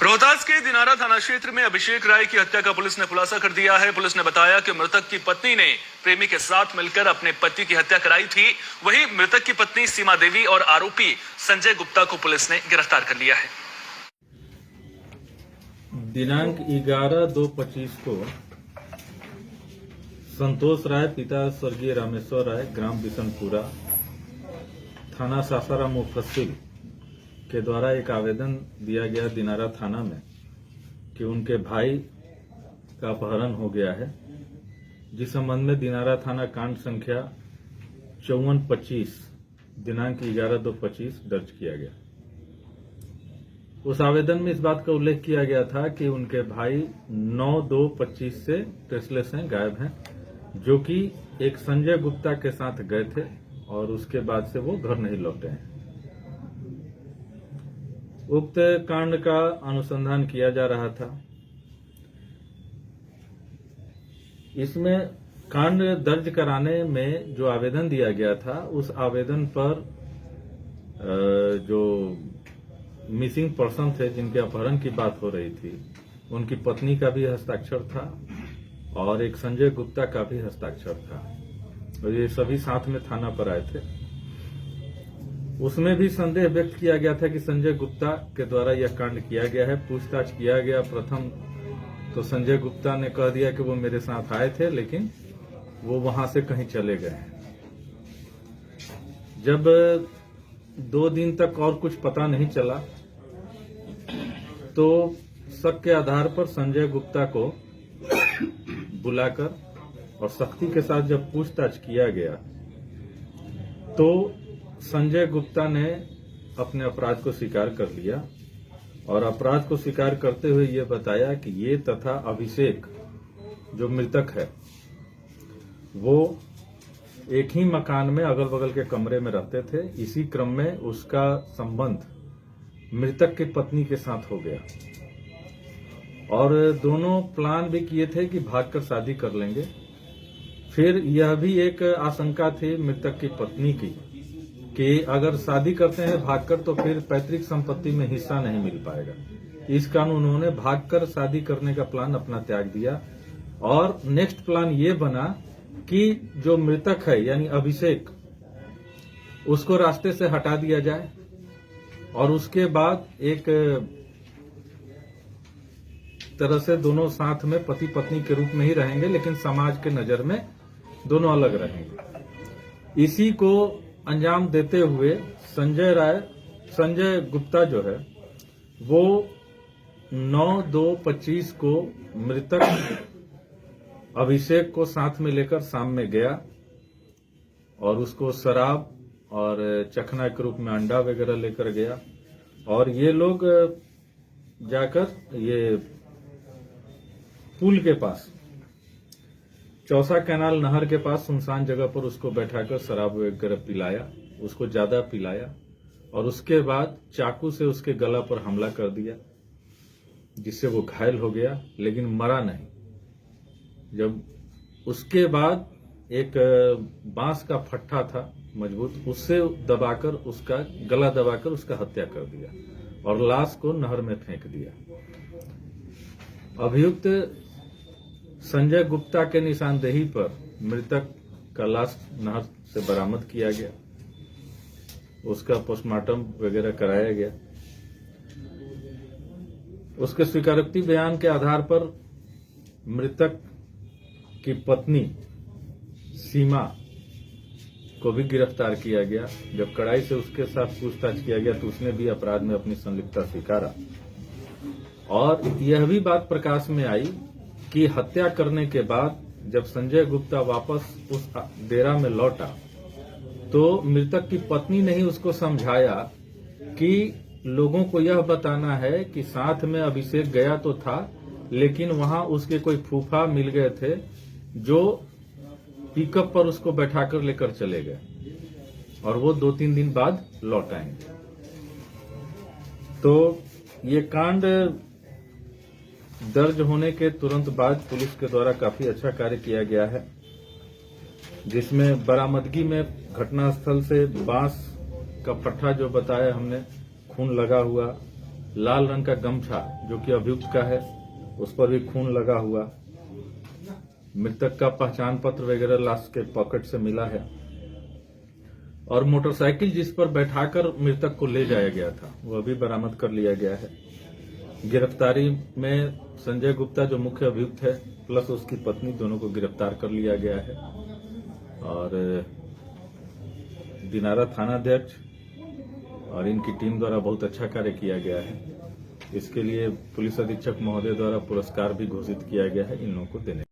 रोहतास के दिनारा थाना क्षेत्र में अभिषेक राय की हत्या का पुलिस ने खुलासा कर दिया है। पुलिस ने बताया कि मृतक की पत्नी ने प्रेमी के साथ मिलकर अपने पति की हत्या कराई थी। वहीं मृतक की पत्नी सीमा देवी और आरोपी संजय गुप्ता को पुलिस ने गिरफ्तार कर लिया है। दिनांक 11/2/25 को संतोष राय पिता स्वर्गीय रामेश्वर राय ग्राम बिशनपुरा थाना सासाराम मुफस्सिल के द्वारा एक आवेदन दिया गया दिनारा थाना में कि उनके भाई का अपहरण हो गया है, जिस संबंध में दिनारा थाना कांड संख्या 5425 दिनांक 11/2/25 दर्ज किया गया। उस आवेदन में इस बात का उल्लेख किया गया था कि उनके भाई 9/2/25 से ट्रेसलेस हैं, गायब हैं, जो कि एक संजय गुप्ता के साथ गए थे और उसके बाद से वो घर नहीं लौटे हैं। उक्त कांड का अनुसंधान किया जा रहा था। इसमें कांड दर्ज कराने में जो आवेदन दिया गया था, उस आवेदन पर जो मिसिंग पर्सन थे, जिनके अपहरण की बात हो रही थी, उनकी पत्नी का भी हस्ताक्षर था और एक संजय गुप्ता का भी हस्ताक्षर था और ये सभी साथ में थाना पर आए थे। उसमें भी संदेह व्यक्त किया गया था कि संजय गुप्ता के द्वारा यह कांड किया गया है। पूछताछ किया गया। प्रथम तो संजय गुप्ता ने कह दिया कि वो मेरे साथ आए थे, लेकिन वो वहां से कहीं चले गए हैं। जब 2 दिन तक और कुछ पता नहीं चला तो शक के आधार पर संजय गुप्ता को बुलाकर और सख्ती के साथ जब पूछताछ किया गया तो संजय गुप्ता ने अपने अपराध को स्वीकार कर लिया और अपराध को स्वीकार करते हुए ये बताया कि ये तथा अभिषेक जो मृतक है वो एक ही मकान में अगल बगल के कमरे में रहते थे। इसी क्रम में उसका संबंध मृतक की पत्नी के साथ हो गया और दोनों प्लान भी किए थे कि भागकर शादी कर लेंगे। फिर यह भी एक आशंका थी मृतक की पत्नी की कि अगर शादी करते हैं भागकर तो फिर पैतृक संपत्ति में हिस्सा नहीं मिल पाएगा। इस कारण उन्होंने भागकर शादी करने का प्लान अपना त्याग दिया और नेक्स्ट प्लान ये बना कि जो मृतक है यानी अभिषेक, उसको रास्ते से हटा दिया जाए और उसके बाद एक तरह से दोनों साथ में पति पत्नी के रूप में ही रहेंगे, लेकिन समाज के नजर में दोनों अलग रहेंगे। इसी को अंजाम देते हुए संजय गुप्ता जो है वो 9/2/25 को मृतक अभिषेक को साथ में लेकर शाम में गया और उसको शराब और चखना के रूप में अंडा वगैरह लेकर गया और ये लोग जाकर ये पुल के पास चौसा कैनाल नहर के पास सुनसान जगह पर उसको बैठाकर शराब वगैरह पिलाया, उसको ज्यादा पिलाया और उसके बाद चाकू से उसके गला पर हमला कर दिया, जिससे वो घायल हो गया लेकिन मरा नहीं। जब उसके बाद एक बांस का फट्टा था मजबूत, उससे दबाकर उसका गला दबाकर उसका हत्या कर दिया और लाश को नहर में फेंक दिया। अभियुक्त संजय गुप्ता के निशानदेही पर मृतक का लाश नहर से बरामद किया गया, उसका पोस्टमार्टम वगैरह कराया गया। उसके स्वीकारोक्ति बयान के आधार पर मृतक की पत्नी सीमा को भी गिरफ्तार किया गया। जब कड़ाई से उसके साथ पूछताछ किया गया तो उसने भी अपराध में अपनी संलिप्तता स्वीकारा और यह भी बात प्रकाश में आई कि हत्या करने के बाद जब संजय गुप्ता वापस उस डेरा में लौटा तो मृतक की पत्नी ने ही उसको समझाया कि लोगों को यह बताना है कि साथ में अभिषेक गया तो था, लेकिन वहां उसके कोई फूफा मिल गए थे जो पिकअप पर उसको बैठाकर लेकर चले गए और वो 2-3 दिन बाद लौट आएंगे। तो ये कांड दर्ज होने के तुरंत बाद पुलिस के द्वारा काफी अच्छा कार्य किया गया है, जिसमें बरामदगी में घटनास्थल से बांस का पट्टा जो बताया हमने, खून लगा हुआ, लाल रंग का गमछा जो कि अभियुक्त का है, उस पर भी खून लगा हुआ। मृतक का पहचान पत्र वगैरह लाश के पॉकेट से मिला है और मोटरसाइकिल जिस पर बैठाकर मृतक को ले जाया गया था वह भी बरामद कर लिया गया है। गिरफ्तारी में संजय गुप्ता जो मुख्य अभियुक्त है प्लस उसकी पत्नी दोनों को गिरफ्तार कर लिया गया है और दिनारा थानाध्यक्ष और इनकी टीम द्वारा बहुत अच्छा कार्य किया गया है। इसके लिए पुलिस अधीक्षक महोदय द्वारा पुरस्कार भी घोषित किया गया है इन लोगों को देने।